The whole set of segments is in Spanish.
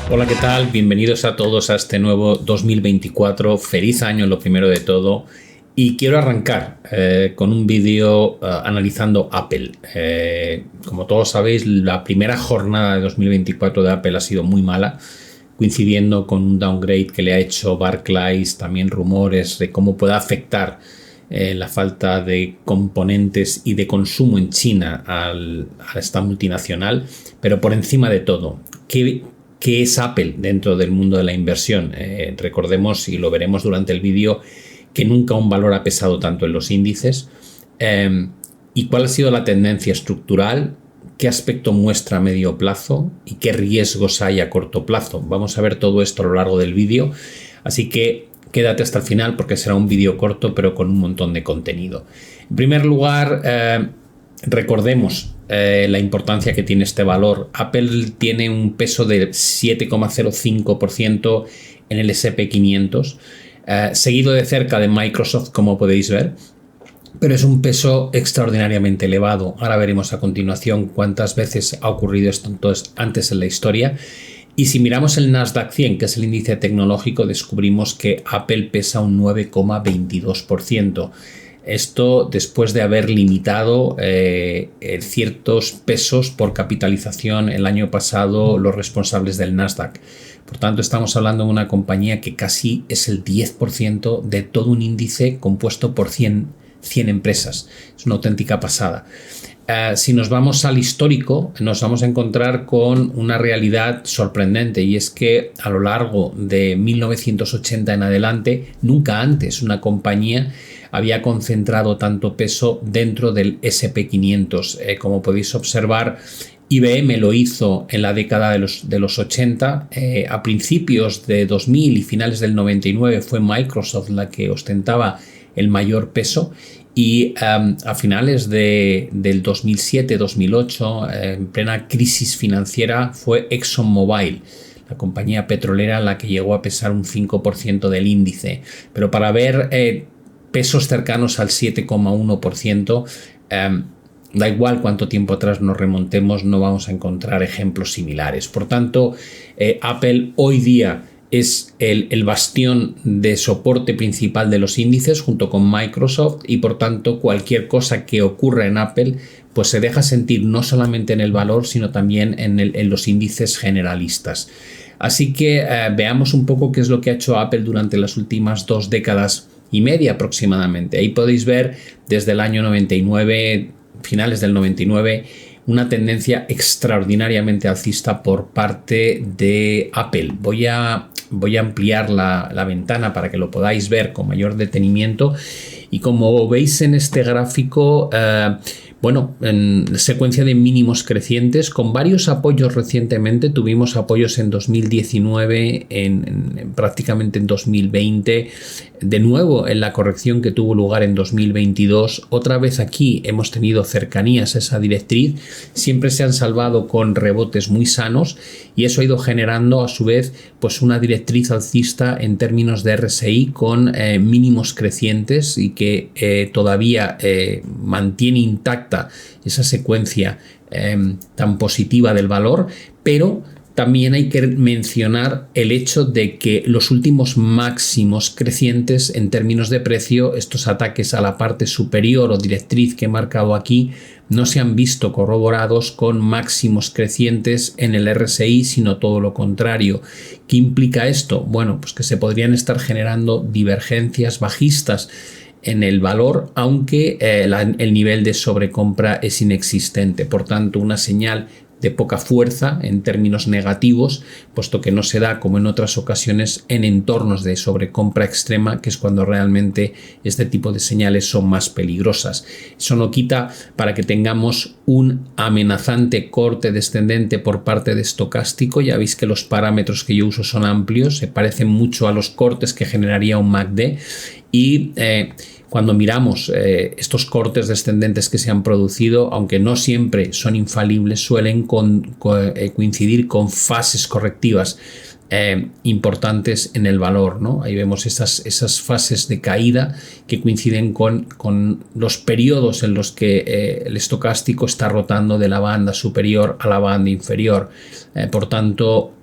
Hola, ¿qué tal? Bienvenidos a todos a este nuevo 2024. Feliz año, lo primero de todo. Y quiero arrancar con un vídeo analizando Apple. Como todos sabéis, la primera jornada de 2024 de Apple ha sido muy mala, coincidiendo con un downgrade que le ha hecho Barclays, también rumores de cómo puede afectar la falta de componentes y de consumo en China a esta multinacional. Pero por encima de todo, ¿qué es Apple dentro del mundo de la inversión? Recordemos, y lo veremos durante el vídeo, que nunca un valor ha pesado tanto en los índices. ¿Y cuál ha sido la tendencia estructural? ¿Qué aspecto muestra a medio plazo? ¿Y qué riesgos hay a corto plazo? Vamos a ver todo esto a lo largo del vídeo. Así que quédate hasta el final porque será un vídeo corto pero con un montón de contenido. En primer lugar, recordemos la importancia que tiene este valor. Apple tiene un peso de 7,05% en el S&P 500, seguido de cerca de Microsoft, como podéis ver, pero es un peso extraordinariamente elevado. Ahora veremos a continuación cuántas veces ha ocurrido esto entonces antes en la historia. Y si miramos el Nasdaq 100, que es el índice tecnológico, descubrimos que Apple pesa un 9,22%. Esto después de haber limitado ciertos pesos por capitalización el año pasado los responsables del Nasdaq. Por tanto, estamos hablando de una compañía que casi es el 10% de todo un índice compuesto por 100 empresas. Es una auténtica pasada. Si nos vamos al histórico, nos vamos a encontrar con una realidad sorprendente, y es que a lo largo de 1980 en adelante, nunca antes una compañía había concentrado tanto peso dentro del S&P 500. Como podéis observar, IBM lo hizo en la década de los 80. A principios de 2000 y finales del 99 fue Microsoft la que ostentaba el mayor peso. Y a finales del 2007-2008, en plena crisis financiera, fue ExxonMobil, la compañía petrolera, la que llegó a pesar un 5% del índice. Pero para ver pesos cercanos al 7,1%, da igual cuánto tiempo atrás nos remontemos, no vamos a encontrar ejemplos similares. Por tanto, Apple hoy día es el bastión de soporte principal de los índices junto con Microsoft, y por tanto cualquier cosa que ocurra en Apple pues se deja sentir no solamente en el valor sino también en los índices generalistas. Así que veamos un poco qué es lo que ha hecho Apple durante las últimas 2 décadas y media aproximadamente. Ahí podéis ver desde el año 99, finales del 99, una tendencia extraordinariamente alcista por parte de Apple. Voy a ampliar la ventana para que lo podáis ver con mayor detenimiento. Y como veis en este gráfico, en secuencia de mínimos crecientes con varios apoyos recientemente. Tuvimos apoyos en 2019, prácticamente en 2020, de nuevo en la corrección que tuvo lugar en 2022. Otra vez aquí hemos tenido cercanías a esa directriz. Siempre se han salvado con rebotes muy sanos, y eso ha ido generando a su vez pues una directriz alcista en términos de RSI con mínimos crecientes, y que todavía mantiene intacta esa secuencia tan positiva del valor. Pero también hay que mencionar el hecho de que los últimos máximos crecientes en términos de precio, estos ataques a la parte superior o directriz que he marcado aquí, no se han visto corroborados con máximos crecientes en el RSI, sino todo lo contrario. ¿Qué implica esto? Bueno, pues que se podrían estar generando divergencias bajistas en el valor, aunque el nivel de sobrecompra es inexistente. Por tanto, una señal de poca fuerza en términos negativos, puesto que no se da, como en otras ocasiones, en entornos de sobrecompra extrema, que es cuando realmente este tipo de señales son más peligrosas. Eso no quita para que tengamos un amenazante corte descendente por parte de estocástico. Ya veis que los parámetros que yo uso son amplios, se parecen mucho a los cortes que generaría un MACD, y cuando miramos estos cortes descendentes que se han producido, aunque no siempre son infalibles, suelen coincidir con fases correctivas importantes en el valor, ¿no? Ahí vemos esas fases de caída que coinciden con los periodos en los que el estocástico está rotando de la banda superior a la banda inferior. Por tanto,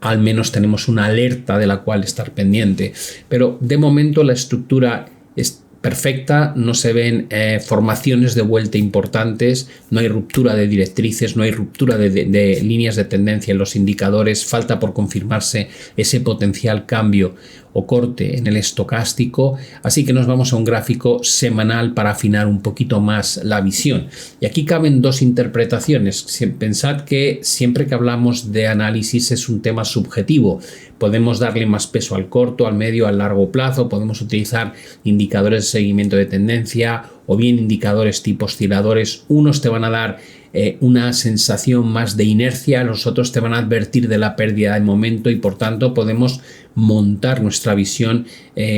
al menos tenemos una alerta de la cual estar pendiente. Pero de momento la estructura es perfecta, no se ven formaciones de vuelta importantes, no hay ruptura de directrices, no hay ruptura de líneas de tendencia en los indicadores, falta por confirmarse ese potencial cambio o corte en el estocástico, así que nos vamos a un gráfico semanal para afinar un poquito más la visión. Y aquí caben dos interpretaciones. Pensad que siempre que hablamos de análisis es un tema subjetivo. Podemos darle más peso al corto, al medio, al largo plazo, podemos utilizar indicadores de seguimiento de tendencia o bien indicadores tipo osciladores. Unos te van a dar una sensación más de inercia, los otros te van a advertir de la pérdida de momento y por tanto podemos montar nuestra visión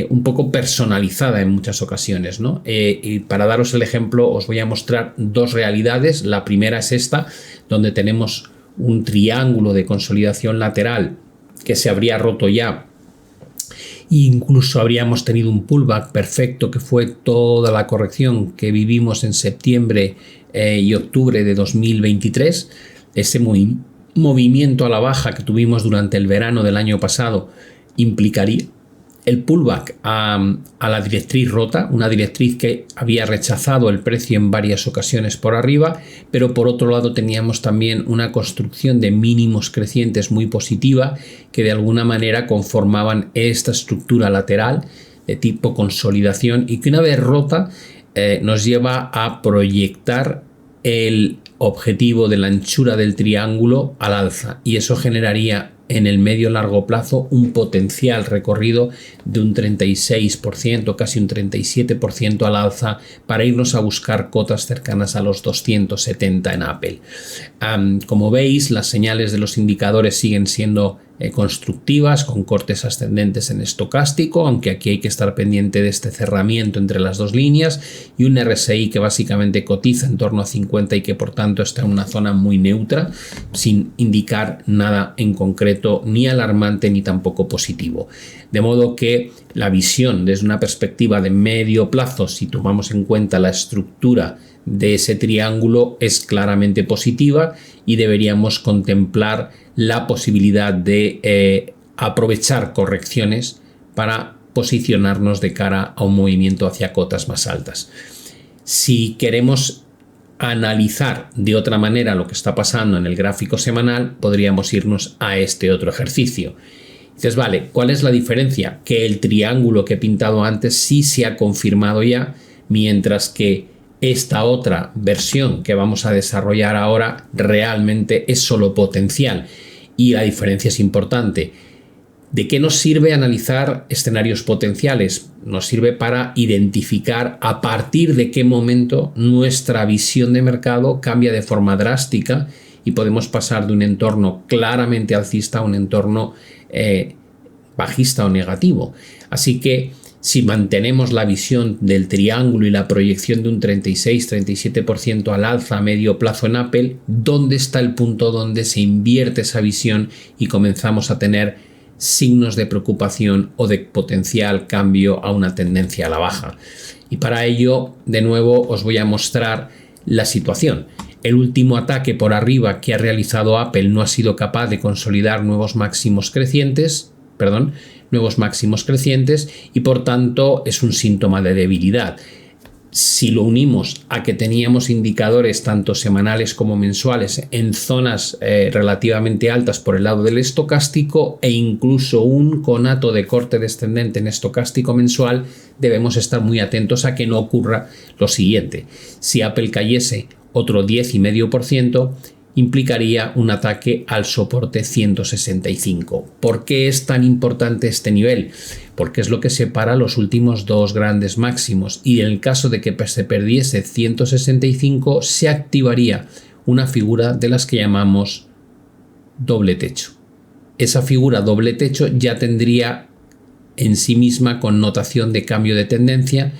un poco personalizada en muchas ocasiones, ¿no? Y para daros el ejemplo os voy a mostrar dos realidades. La primera es esta, donde tenemos un triángulo de consolidación lateral que se habría roto ya. Incluso habríamos tenido un pullback perfecto, que fue toda la corrección que vivimos en septiembre y octubre de 2023. Ese movimiento a la baja que tuvimos durante el verano del año pasado implicaría el pullback a la directriz rota, una directriz que había rechazado el precio en varias ocasiones por arriba, pero por otro lado teníamos también una construcción de mínimos crecientes muy positiva que de alguna manera conformaban esta estructura lateral de tipo consolidación y que una vez rota nos lleva a proyectar el objetivo de la anchura del triángulo al alza, y eso generaría en el medio largo plazo un potencial recorrido de un 36%, casi un 37% al alza, para irnos a buscar cotas cercanas a los 270 en Apple. Como veis, las señales de los indicadores siguen siendo constructivas, con cortes ascendentes en estocástico, aunque aquí hay que estar pendiente de este cerramiento entre las dos líneas, y un RSI que básicamente cotiza en torno a 50 y que por tanto está en una zona muy neutra, sin indicar nada en concreto, ni alarmante ni tampoco positivo. De modo que la visión desde una perspectiva de medio plazo, si tomamos en cuenta la estructura de ese triángulo, es claramente positiva y deberíamos contemplar la posibilidad de aprovechar correcciones para posicionarnos de cara a un movimiento hacia cotas más altas. Si queremos analizar de otra manera lo que está pasando en el gráfico semanal, podríamos irnos a este otro ejercicio. Dices, vale, ¿cuál es la diferencia? Que el triángulo que he pintado antes sí se ha confirmado ya, mientras que esta otra versión que vamos a desarrollar ahora realmente es solo potencial, y la diferencia es importante. ¿De qué nos sirve analizar escenarios potenciales? Nos sirve para identificar a partir de qué momento nuestra visión de mercado cambia de forma drástica y podemos pasar de un entorno claramente alcista a un entorno bajista o negativo. Así que si mantenemos la visión del triángulo y la proyección de un 36-37% al alza a medio plazo en Apple, ¿dónde está el punto donde se invierte esa visión y comenzamos a tener signos de preocupación o de potencial cambio a una tendencia a la baja? Y para ello, de nuevo, os voy a mostrar la situación. El último ataque por arriba que ha realizado Apple no ha sido capaz de consolidar nuevos máximos crecientes, y por tanto es un síntoma de debilidad. Si lo unimos a que teníamos indicadores tanto semanales como mensuales en zonas relativamente altas por el lado del estocástico e incluso un conato de corte descendente en estocástico mensual, debemos estar muy atentos a que no ocurra lo siguiente. Si Apple cayese otro 10,5%, implicaría un ataque al soporte 165. ¿Por qué es tan importante este nivel? Porque es lo que separa los últimos dos grandes máximos, y en el caso de que se perdiese 165 se activaría una figura de las que llamamos doble techo. Esa figura doble techo ya tendría en sí misma connotación de cambio de tendencia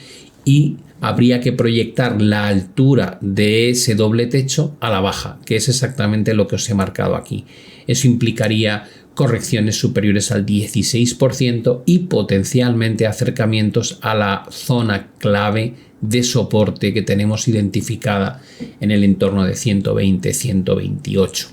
y habría que proyectar la altura de ese doble techo a la baja, que es exactamente lo que os he marcado aquí. Eso implicaría correcciones superiores al 16% y potencialmente acercamientos a la zona clave de soporte que tenemos identificada en el entorno de 120-128.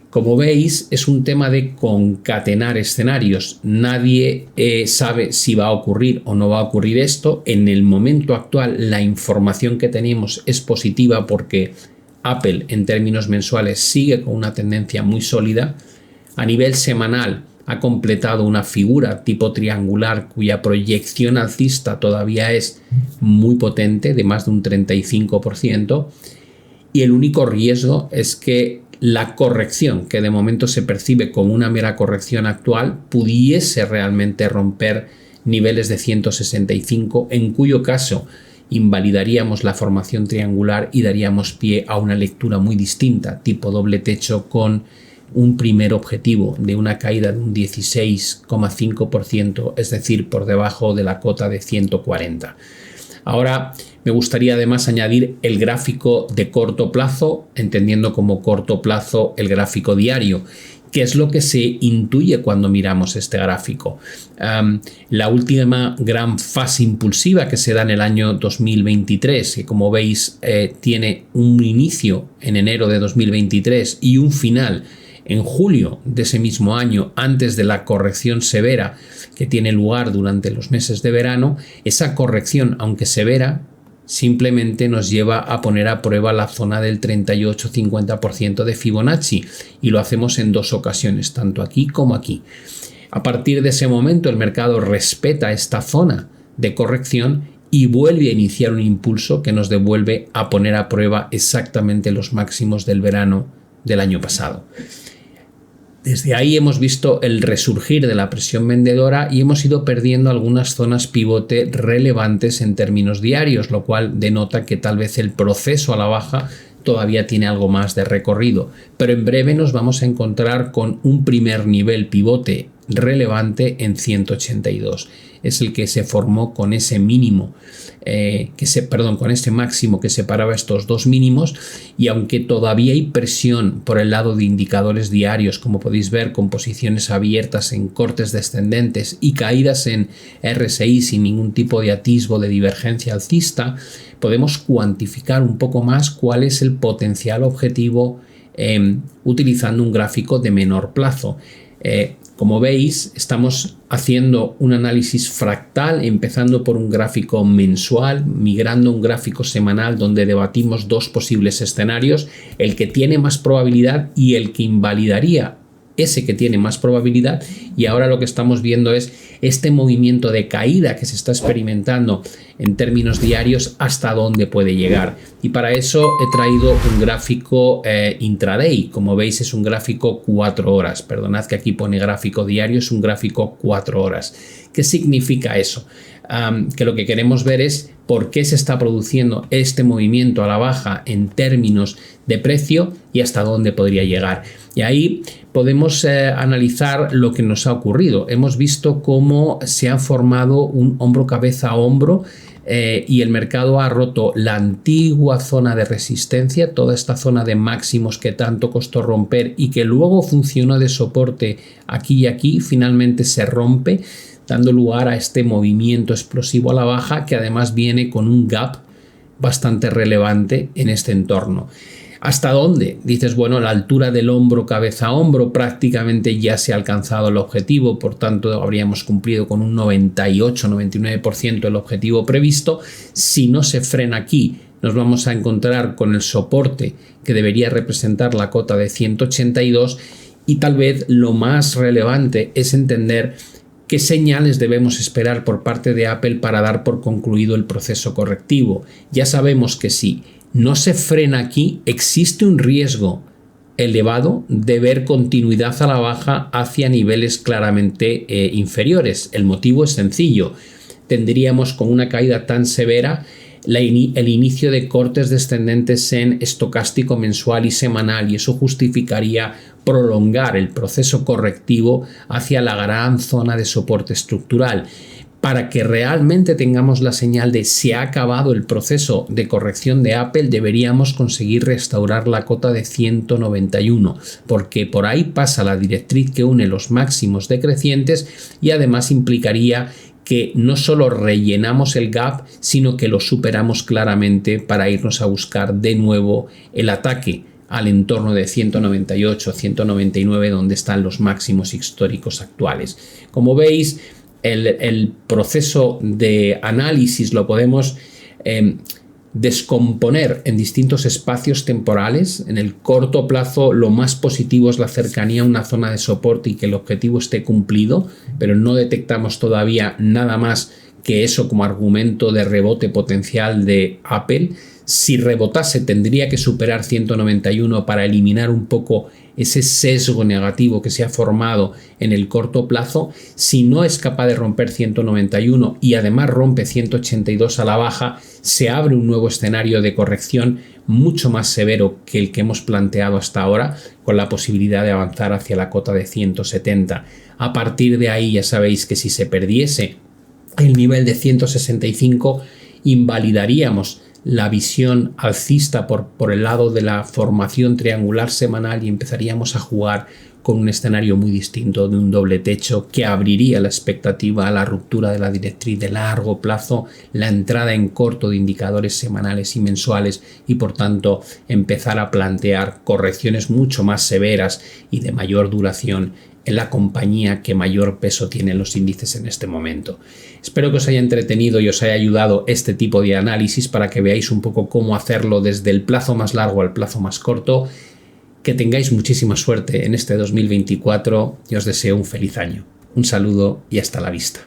Como veis, es un tema de concatenar escenarios. Nadie sabe si va a ocurrir o no va a ocurrir esto. En el momento actual, la información que tenemos es positiva porque Apple, en términos mensuales, sigue con una tendencia muy sólida. A nivel semanal, ha completado una figura tipo triangular cuya proyección alcista todavía es muy potente, de más de un 35%. Y el único riesgo es que la corrección, que de momento se percibe como una mera corrección actual, pudiese realmente romper niveles de 165, en cuyo caso invalidaríamos la formación triangular y daríamos pie a una lectura muy distinta, tipo doble techo, con un primer objetivo de una caída de un 16,5%, es decir, por debajo de la cota de 140. Ahora me gustaría además añadir el gráfico de corto plazo, entendiendo como corto plazo el gráfico diario. ¿Qué es lo que se intuye cuando miramos este gráfico? La última gran fase impulsiva que se da en el año 2023, que como veis tiene un inicio en enero de 2023 y un final en julio de ese mismo año, antes de la corrección severa que tiene lugar durante los meses de verano, esa corrección, aunque severa, simplemente nos lleva a poner a prueba la zona del 38-50% de Fibonacci, y lo hacemos en dos ocasiones, tanto aquí como aquí. A partir de ese momento el mercado respeta esta zona de corrección y vuelve a iniciar un impulso que nos devuelve a poner a prueba exactamente los máximos del verano del año pasado. Desde ahí hemos visto el resurgir de la presión vendedora y hemos ido perdiendo algunas zonas pivote relevantes en términos diarios, lo cual denota que tal vez el proceso a la baja todavía tiene algo más de recorrido. Pero en breve nos vamos a encontrar con un primer nivel pivote relevante en 182. Es el que se formó con ese mínimo, con este máximo que separaba estos dos mínimos, y aunque todavía hay presión por el lado de indicadores diarios, como podéis ver, con posiciones abiertas en cortes descendentes y caídas en RSI sin ningún tipo de atisbo de divergencia alcista, podemos cuantificar un poco más cuál es el potencial objetivo utilizando un gráfico de menor plazo. Como veis, estamos haciendo un análisis fractal, empezando por un gráfico mensual, migrando a un gráfico semanal donde debatimos dos posibles escenarios, el que tiene más probabilidad y el que invalidaría ese que tiene más probabilidad, y ahora lo que estamos viendo es este movimiento de caída que se está experimentando en términos diarios, hasta dónde puede llegar. Y para eso he traído un gráfico intraday. Como veis, es un gráfico 4 horas. Perdonad que aquí pone gráfico diario, es un gráfico 4 horas. ¿Qué significa eso? Que lo que queremos ver es por qué se está produciendo este movimiento a la baja en términos de precio y hasta dónde podría llegar. Y ahí podemos analizar lo que nos ha ocurrido. Hemos visto cómo se ha formado un hombro cabeza a hombro y el mercado ha roto la antigua zona de resistencia, toda esta zona de máximos que tanto costó romper y que luego funcionó de soporte aquí y aquí, finalmente se rompe, dando lugar a este movimiento explosivo a la baja, que además viene con un gap bastante relevante en este entorno. ¿Hasta dónde? Dices, bueno, la altura del hombro cabeza a hombro prácticamente ya se ha alcanzado el objetivo, por tanto habríamos cumplido con un 98-99% el objetivo previsto. Si no se frena aquí, nos vamos a encontrar con el soporte que debería representar la cota de 182, y tal vez lo más relevante es entender qué señales debemos esperar por parte de Apple para dar por concluido el proceso correctivo. Ya sabemos que si no se frena aquí, existe un riesgo elevado de ver continuidad a la baja hacia niveles claramente inferiores. El motivo es sencillo. Tendríamos, con una caída tan severa, el inicio de cortes descendentes en estocástico mensual y semanal, y eso justificaría prolongar el proceso correctivo hacia la gran zona de soporte estructural. Para que realmente tengamos la señal de se ha acabado el proceso de corrección de Apple, deberíamos conseguir restaurar la cota de 191, porque por ahí pasa la directriz que une los máximos decrecientes, y además implicaría que no solo rellenamos el gap, sino que lo superamos claramente para irnos a buscar de nuevo el ataque al entorno de 198, 199, donde están los máximos históricos actuales. Como veis, el proceso de análisis lo podemos descomponer en distintos espacios temporales. En el corto plazo lo más positivo es la cercanía a una zona de soporte y que el objetivo esté cumplido, pero no detectamos todavía nada más que eso como argumento de rebote potencial de Apple. Si rebotase tendría que superar 191 para eliminar un poco ese sesgo negativo que se ha formado en el corto plazo. Si no es capaz de romper 191 y además rompe 182 a la baja, se abre un nuevo escenario de corrección mucho más severo que el que hemos planteado hasta ahora, con la posibilidad de avanzar hacia la cota de 170. A partir de ahí ya sabéis que si se perdiese el nivel de 165, invalidaríamos la visión alcista por el lado de la formación triangular semanal y empezaríamos a jugar con un escenario muy distinto de un doble techo que abriría la expectativa a la ruptura de la directriz de largo plazo, la entrada en corto de indicadores semanales y mensuales y por tanto empezar a plantear correcciones mucho más severas y de mayor duración en la compañía que mayor peso tiene en los índices en este momento. Espero que os haya entretenido y os haya ayudado este tipo de análisis para que veáis un poco cómo hacerlo desde el plazo más largo al plazo más corto. Que tengáis muchísima suerte en este 2024 y os deseo un feliz año. Un saludo y hasta la vista.